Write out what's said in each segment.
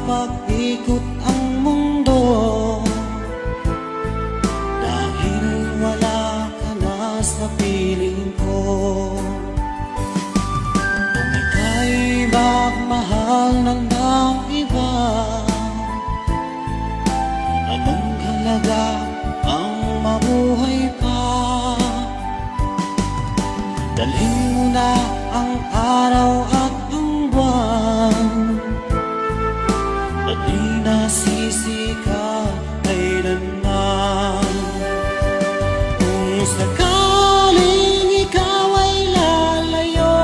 makapag-ikot ang mundo, dahil wala ka na sa piling ko. Kung ika'y magmahal ng iba, anong halaga ang mabuhay pa? Dalhin mo na ang araw at ang buwan, at di nasisikat kailanman. Kung sakaling ikaw ay lalayo,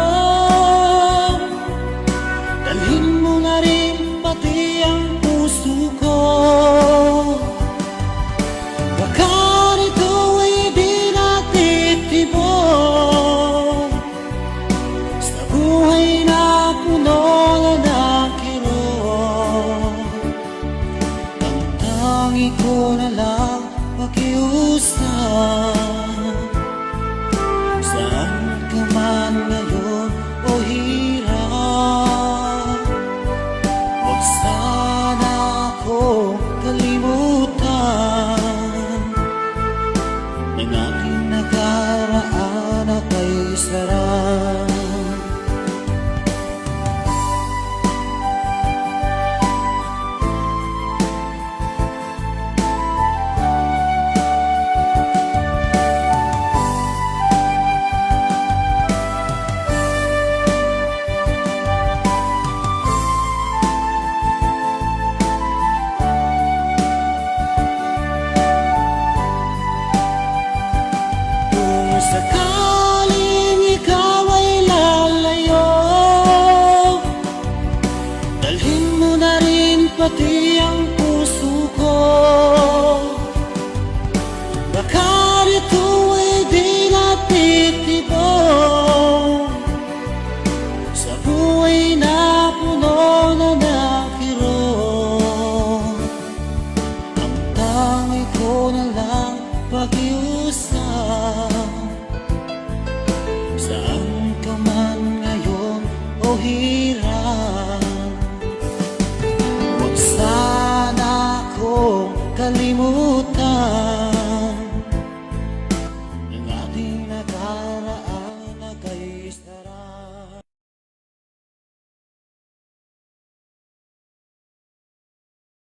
dalhin mo na rin pati ang puso ko. Baka nito ay di natitibok sa buhay na puno na ng kirot. Ang tangi ko na lang pakiusap, saan ka man ngayon o hirap, huwag sana ako kalimutan ng aking nakaraan na kay sarap. Sakaling ikaw ay lalayo, dalhin mo na rin pati ang puso ko. Baka nito ay di natitibok sa buhay na puno na ng kirot. Ang tangi ko na lang pakiusap, saan ka man ngayon o hirap, huwag sana akong kalimutan